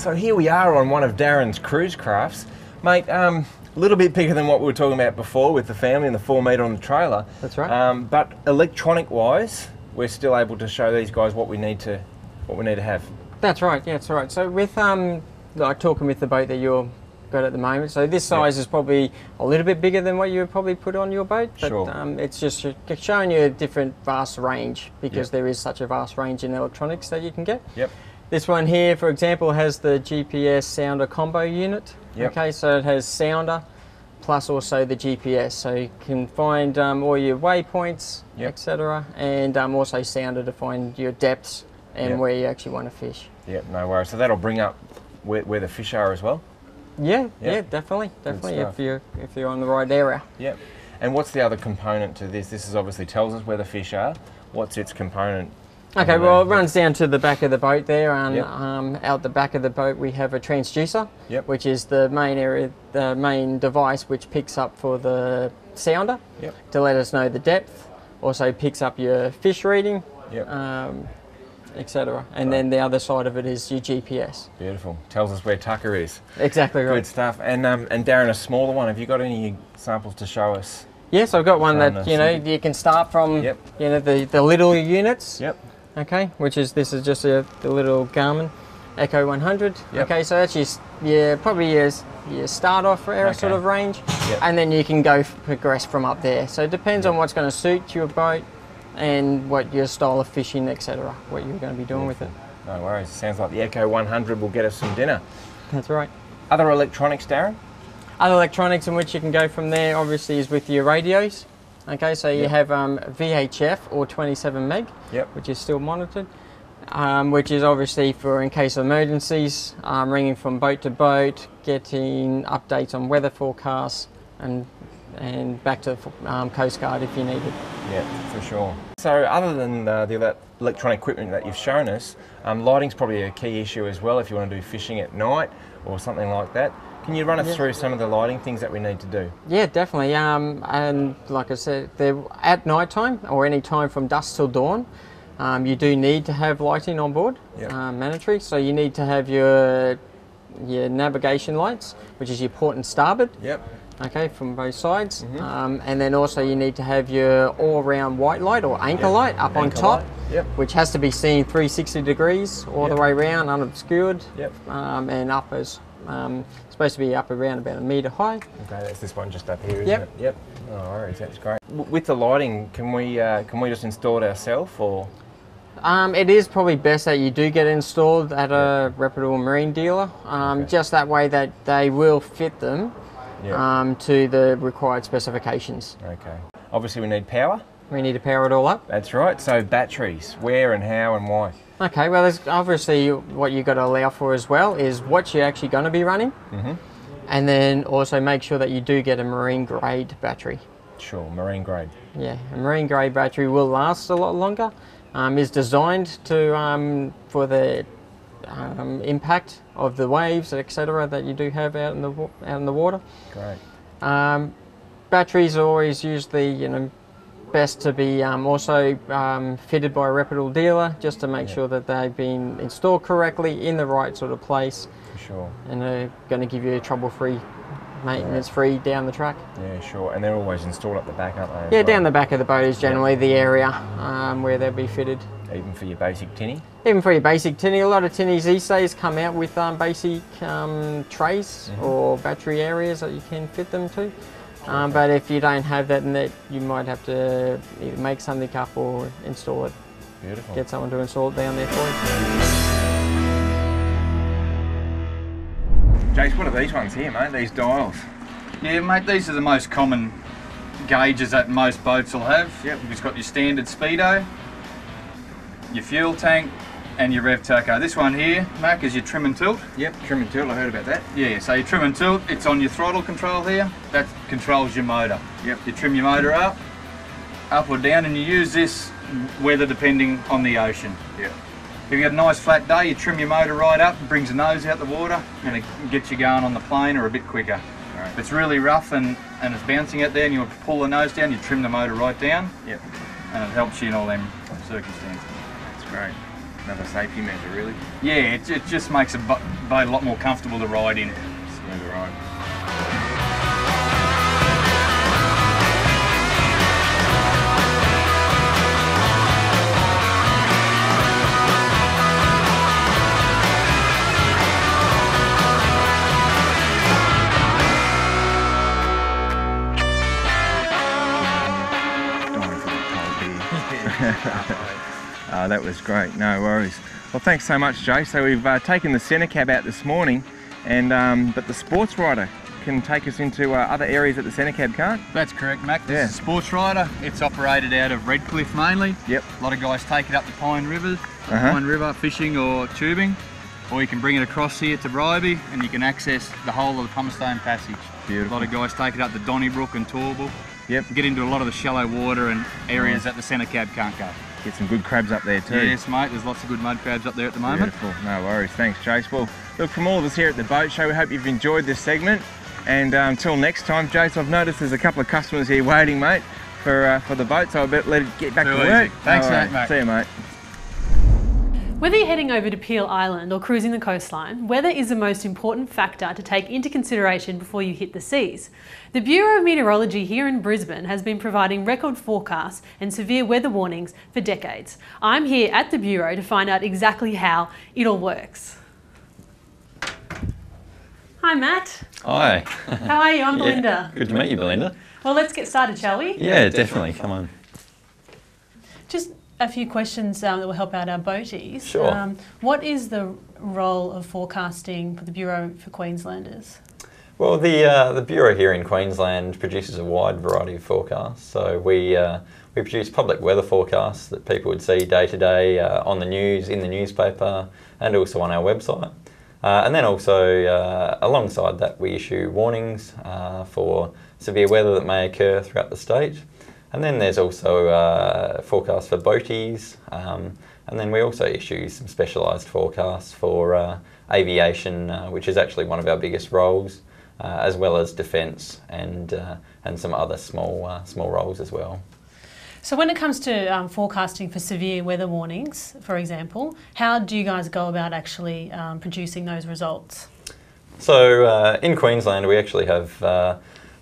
So here we are on one of Darren's cruise crafts. Mate, a little bit bigger than what we were talking about before with the family and the 4 metre on the trailer. That's right. But electronic wise, we're still able to show these guys what we need to have. That's right, yeah, that's right. So with like talking with the boat that you've got at the moment, so this size is probably a little bit bigger than what you would probably put on your boat, but sure. It's just showing you a different vast range, because there is such a vast range in electronics that you can get. Yep. This one here, for example, has the GPS sounder combo unit. Yep. Okay, so it has sounder plus also the GPS, so you can find all your waypoints, etc., and also sounder to find your depths and where you actually want to fish. Yep, no worries. So that'll bring up where the fish are as well? Yeah, yeah, definitely if you're on the right area. Yep. And what's the other component to this? This is obviously tells us where the fish are. What's its component? Okay, well, it runs down to the back of the boat there, and out the back of the boat we have a transducer, which is the main area, the main device which picks up for the sounder to let us know the depth. Also picks up your fish reading, etc. And then the other side of it is your GPS. Beautiful. Tells us where Tucker is. Exactly right. Good stuff. And Darren, a smaller one. Have you got any samples to show us? Yes, I've got one that you can start from. The little units. Okay, which is this is just the little Garmin Echo 100. Okay, so that's probably your start off sort of range, and then you can progress from up there. So it depends on what's going to suit your boat and what your style of fishing, etc., what you're going to be doing with it. No worries. Sounds like the Echo 100 will get us some dinner. That's right. Other electronics, Darren? Other electronics in which you can go from there, obviously, is with your radios. Okay, so you have VHF or 27 meg, which is still monitored, which is obviously for in case of emergencies, ringing from boat to boat, getting updates on weather forecasts, and back to the Coast Guard if you need it. Yeah, for sure. So other than the electronic equipment that you've shown us, lighting's probably a key issue as well if you want to do fishing at night or something like that. Can you run us through some of the lighting things that we need to do? Yeah, definitely. And like I said, at night time or any time from dusk till dawn, you do need to have lighting on board, mandatory. So you need to have your navigation lights, which is your port and starboard. Okay, from both sides. And then also you need to have your all-round white light or anchor light up on top, which has to be seen 360 degrees all the way around, unobscured, and up as supposed to be up around about 1 metre high. Okay, that's this one just up here, isn't it? Yep. No worries, that's great. With the lighting, can we just install it ourselves, or? It is probably best that you do get it installed at a reputable marine dealer, just that way that they will fit them to the required specifications. Okay. Obviously we need power. We need to power it all up. That's right. So batteries, where and how and why? Okay, well, there's obviously what you've got to allow for as well is what you're actually going to be running, and then also make sure that you do get a marine grade battery. Sure, marine grade. Yeah, a marine grade battery will last a lot longer. Is designed to for the impact of the waves, etc., that you do have out in the water. Great. Batteries are always usually best to be also fitted by a reputable dealer, just to make sure that they've been installed correctly in the right sort of place. For sure. And they're going to give you a trouble-free, maintenance-free down the track. Yeah, sure. And they're always installed at the back, aren't they? Yeah, down the back of the boat is generally the area where they'll be fitted. Even for your basic tinny? Even for your basic tinny. A lot of tinnies these days come out with basic trays or battery areas that you can fit them to. But if you don't have that, then you might have to either make something up or install it. Beautiful. Get someone to install it down there for you. Jace, what are these ones here, mate? These dials? Yeah, mate, these are the most common gauges that most boats will have. You've just got your standard speedo, your fuel tank, and your rev tacho. This one here, Mac, is your trim and tilt. Yep, trim and tilt, I heard about that. Yeah, so your trim and tilt, it's on your throttle control here. That controls your motor. Yep. You trim your motor up or down, and you use this weather depending on the ocean. Yep. If you've got a nice flat day, you trim your motor right up, it brings the nose out the water, and it gets you going on the plane or a bit quicker. Right. If it's really rough and it's bouncing out there and you want to pull the nose down, you trim the motor right down. Yep. And it helps you in all them circumstances. That's great. Another safety measure, really. Yeah, it just makes a boat a lot more comfortable to ride in. Smooth ride. That was great, no worries. Well, thanks so much, Jay. So we've taken the centre cab out this morning, and but the sports rider can take us into other areas that the centre cab can't? That's correct, Mac. This is a sports rider. It's operated out of Redcliffe mainly. Yep. A lot of guys take it up the Pine River, fishing or tubing, or you can bring it across here to Ryby and you can access the whole of the Pumstone Passage. Beautiful. A lot of guys take it up the Donnybrook and Torbal. Yep. Get into a lot of the shallow water and areas that the centre cab can't go. Get some good crabs up there too. Yes, mate. There's lots of good mud crabs up there at the moment. Beautiful. No worries. Thanks, Jace. Well, look, from all of us here at the Boat Show, we hope you've enjoyed this segment. And until next time, Jace, I've noticed there's a couple of customers here waiting, mate, for the boat, so I better let it get back to work. Thanks, mate. See you, mate. Whether you're heading over to Peel Island or cruising the coastline, weather is the most important factor to take into consideration before you hit the seas. The Bureau of Meteorology here in Brisbane has been providing record forecasts and severe weather warnings for decades. I'm here at the Bureau to find out exactly how it all works. Hi, Matt. Hi. How are you? I'm Belinda. Good to meet you, Belinda. Well, let's get started, shall we? Yeah, definitely. Come on. Just a few questions that will help out our boaties. Sure. What is the role of forecasting for the Bureau for Queenslanders? Well, the Bureau here in Queensland produces a wide variety of forecasts. So we produce public weather forecasts that people would see day to day on the news, in the newspaper, and also on our website. And then also, alongside that, we issue warnings for severe weather that may occur throughout the state. And then there's also forecasts for boaties, and then we also issue some specialised forecasts for aviation, which is actually one of our biggest roles, as well as defence and some other small roles as well. So when it comes to forecasting for severe weather warnings, for example, how do you guys go about actually producing those results? So in Queensland we actually have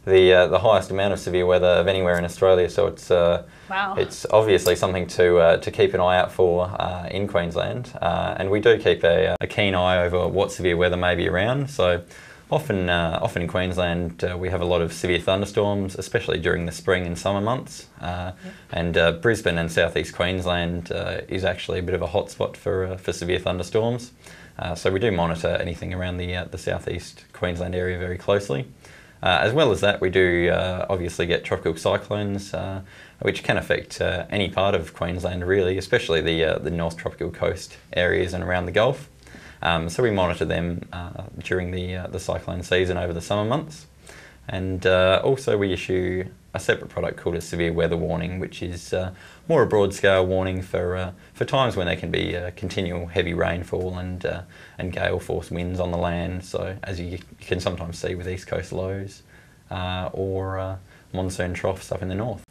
the highest amount of severe weather of anywhere in Australia, so it's obviously something to keep an eye out for in Queensland, and we do keep a keen eye over what severe weather may be around. So often in Queensland we have a lot of severe thunderstorms, especially during the spring and summer months, and Brisbane and South-East Queensland is actually a bit of a hotspot for severe thunderstorms. So we do monitor anything around the South-East Queensland area very closely. As well as that, we do obviously get tropical cyclones, which can affect any part of Queensland really, especially the North Tropical Coast areas and around the Gulf. So we monitor them during the cyclone season over the summer months. And also we issue a separate product called a severe weather warning, which is more a broad scale warning for times when there can be continual heavy rainfall and gale force winds on the land. So as you can sometimes see with east coast lows or monsoon troughs up in the north.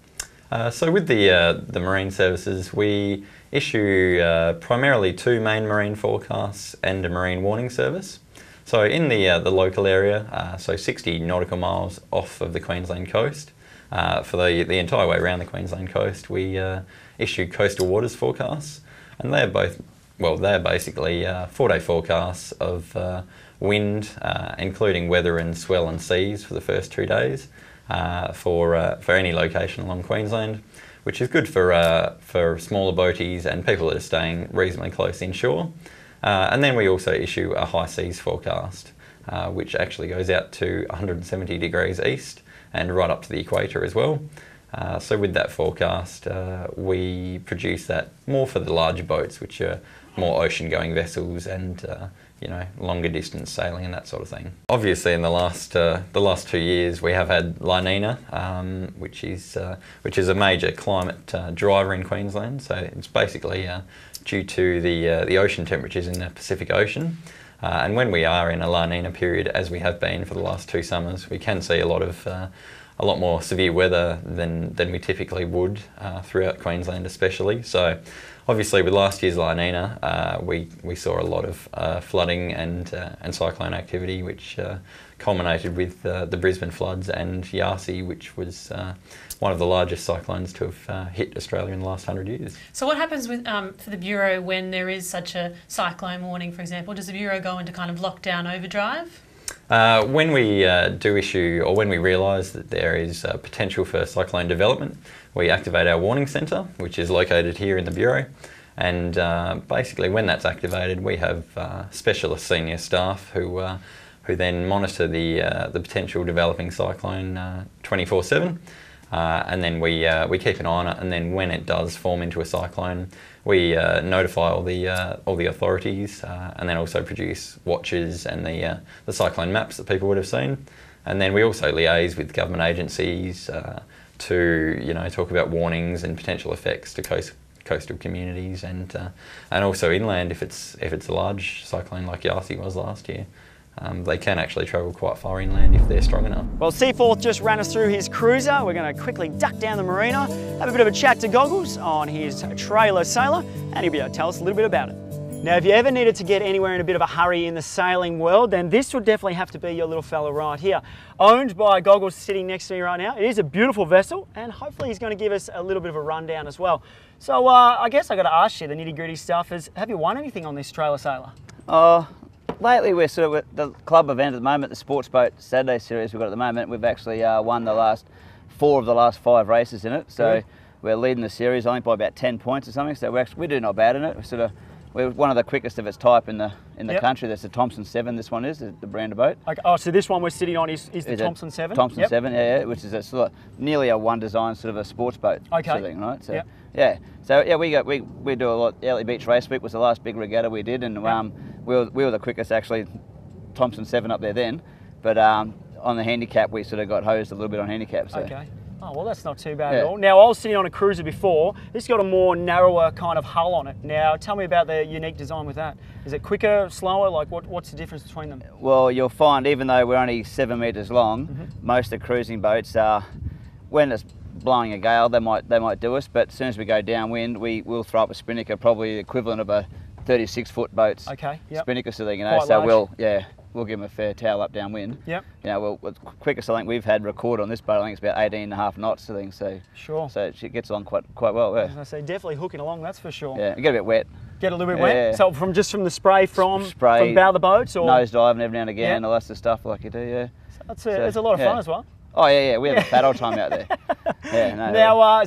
So with the marine services, we issue primarily two main marine forecasts and a marine warning service. So in the local area, so 60 nautical miles off of the Queensland coast, for the entire way around the Queensland coast, we issue coastal waters forecasts, and they're basically 4-day forecasts of wind, including weather and swell and seas for the first 2 days for any location along Queensland, which is good for smaller boaties and people that are staying reasonably close inshore. And then we also issue a high seas forecast, which actually goes out to 170 degrees east and right up to the equator as well. So with that forecast, we produce that more for the larger boats, which are more ocean-going vessels and longer distance sailing and that sort of thing. Obviously, in the last 2 years, we have had La Nina, which is a major climate driver in Queensland. So it's basically due to the ocean temperatures in the Pacific Ocean. And when we are in a La Nina period, as we have been for the last 2 summers, we can see a lot a lot more severe weather than we typically would throughout Queensland especially. So obviously with last year's La Nina, we saw a lot of flooding and cyclone activity, which culminated with the Brisbane floods and Yasi, which was one of the largest cyclones to have hit Australia in the last 100 years. So what happens with for the Bureau when there is such a cyclone warning, for example? Does the Bureau go into kind of lockdown overdrive? When we do issue, or when we realise that there is potential for cyclone development, we activate our warning centre, which is located here in the Bureau. And basically when that's activated, we have specialist senior staff who then monitor the potential developing cyclone 24/7. And then we keep an eye on it, and then when it does form into a cyclone, we notify all the authorities, and then also produce watches and the cyclone maps that people would have seen. And then we also liaise with government agencies to talk about warnings and potential effects to coastal communities, and also inland if it's a large cyclone like Yasi was last year. They can actually travel quite far inland if they're strong enough. Well, Seaforth just ran us through his cruiser. We're going to quickly duck down the marina, have a bit of a chat to Goggles on his trailer sailor, and he'll be able to tell us a little bit about it. Now, if you ever needed to get anywhere in a bit of a hurry in the sailing world, then this would definitely have to be your little fella right here. Owned by Goggles sitting next to me right now. It is a beautiful vessel, and hopefully he's going to give us a little bit of a rundown as well. So I guess I got to ask you, the nitty gritty stuff is, have you won anything on this trailer sailor? Lately we're sort of at the club event at the moment, the Sports Boat Saturday series we've got at the moment. We've actually won the last 4 of the last 5 races in it. So we're leading the series, I think, by about 10 points or something. So we're doing not bad in it. We're one of the quickest of its type in the country. That's the Thompson 7. This one is the brand of boat. Okay. Oh, so this one we're sitting on is the Thompson 7. Thompson 7, yeah, which is a sort of nearly a one design sort of a sports boat. Okay. Sort of thing, right? So we do a lot. Early Beach Race Week was the last big regatta we did, and we were the quickest actually. Thompson 7 up there then, but on the handicap we sort of got hosed a little bit on handicap. So. Okay. Oh, well, that's not too bad at all. Now, I was sitting on a cruiser before. This got a more narrower kind of hull on it. Now, tell me about the unique design with that. Is it quicker, slower? Like, what's the difference between them? Well, you'll find, even though we're only 7 metres long, most of the cruising boats are, when it's blowing a gale, they might do us, but as soon as we go downwind, we'll throw up a spinnaker, probably the equivalent of a 36-foot boat's spinnaker, so Quite so large. we'll give them a fair towel up downwind. Yep. The quickest I think we've had record on this boat, I think it's about 18.5 knots, I think. So sure. So it gets along quite well. Yeah. As I say, definitely hooking along, that's for sure. Yeah, it get a bit wet. Get a little bit wet. So from the spray from bow of the boats, or nose diving every now and again, all that sort of stuff like you do. Yeah. So it's a lot of fun as well. Oh yeah, we have a paddle time out there. Now,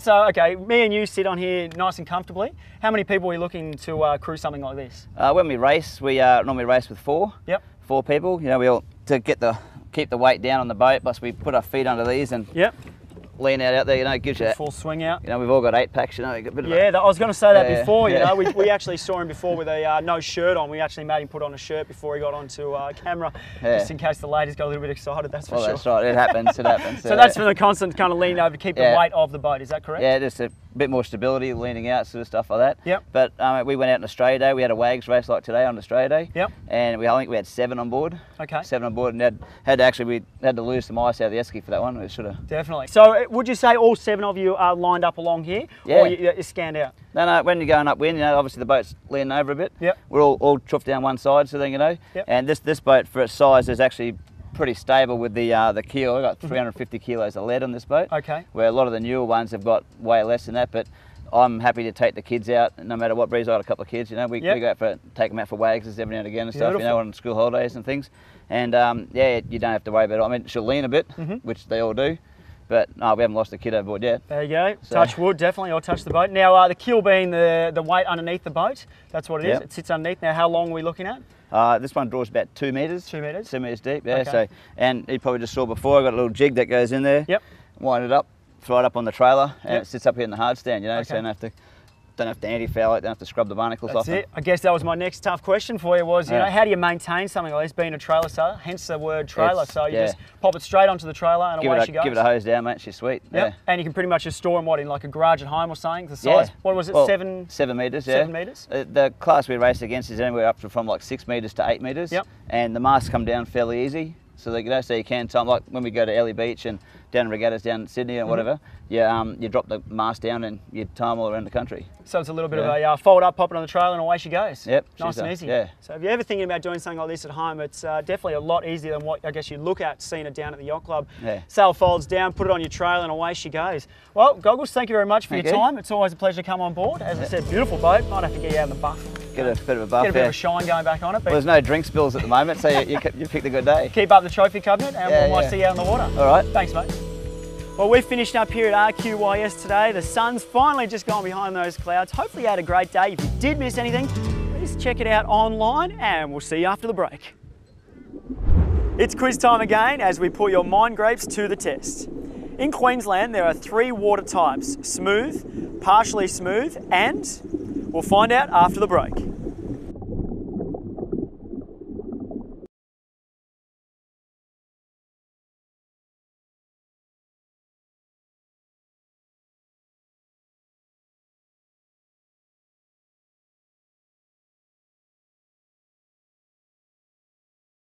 me and you sit on here nice and comfortably. How many people are you looking to cruise something like this? When we race, we normally race with 4. Yep. 4 people. We all to keep the weight down on the boat. Plus, we put our feet under these and lean out there. It gives you that full swing out. We've all got 8 packs. You got a bit of I was going to say that before. We actually saw him before with a no shirt on. We actually made him put on a shirt before he got onto camera, just in case the ladies got a little bit excited. That's for sure. That's right. It happens. It happens. So that's for the constant kind of leaning over to keep the weight of the boat. Is that correct? Yeah, just a bit more stability, leaning out, sort of stuff like that. Yep. But we went out on Australia Day. We had a WAGS race like today on Australia Day. Yep. And I think we had 7 on board. Okay. 7 on board, and we had to lose some ice out of the esky for that one. We should have. Definitely. So would you say all 7 of you are lined up along here, or you're scanned out? No. When you're going upwind, obviously the boat's leaning over a bit. Yep. We're all chuffed down one side, so then Yep. And this boat, for its size, is actually pretty stable with the keel. I've got 350 kilos of lead on this boat. Okay. Where a lot of the newer ones have got way less than that, but I'm happy to take the kids out no matter what breeze. I got a couple of kids, we go out take them out for WAGs every now and again and stuff, on school holidays and things. And you don't have to worry about it. I mean, she'll lean a bit, which they all do, but no, we haven't lost a kid overboard yet. There you go. So. Touch wood, definitely, or touch the boat. Now, the keel being the weight underneath the boat, that's what it is. It sits underneath. Now, how long are we looking at? This one draws about 2 metres. 2 metres? 2 metres deep, yeah. Okay. So, and you probably just saw before, I've got a little jig that goes in there. Yep. Wind it up, throw it up on the trailer, and it sits up here in the hard stand, so you don't have to anti-foul it, don't have to scrub the barnacles off. That's it. I guess that was my next tough question for you was, how do you maintain something like this being a trailer sailor, hence the word trailer. So you just pop it straight onto the trailer and away she goes. Give it a hose down, mate, she's sweet. Yep. Yeah. And you can pretty much just store them, in like a garage at home or something, the size? Yeah. What was it, 7 metres, 7 metres? The class we race against is anywhere up to from like 6 metres to 8 metres. Yep. And the masts come down fairly easy. So that, so you can time, like when we go to Ellie Beach and down regattas down in Sydney and whatever, you drop the mast down and you time all around the country. So it's a little bit of a fold up, pop it on the trailer, and away she goes. Yep. Nice and easy. Yeah. So if you're ever thinking about doing something like this at home, it's definitely a lot easier than what I guess you look at seeing it down at the yacht club. Yeah. Sail folds down, put it on your trailer, and away she goes. Well, Goggles, thank you very much for your time. It's always a pleasure to come on board. As I said, beautiful boat. Might have to get you out in the buff. Get a bit of a buff. Get a bit of a shine going back on it. But well, there's no drink spills at the moment, so you picked a good day. Keep up the trophy cabinet, and we'll see you out in the water. All right. Thanks, mate. Well, we've finished up here at RQYS today. The sun's finally just gone behind those clouds. Hopefully you had a great day. If you did miss anything, please check it out online, and we'll see you after the break. It's quiz time again as we put your mind grapes to the test. In Queensland, there are 3 water types: smooth, partially smooth, and we'll find out after the break.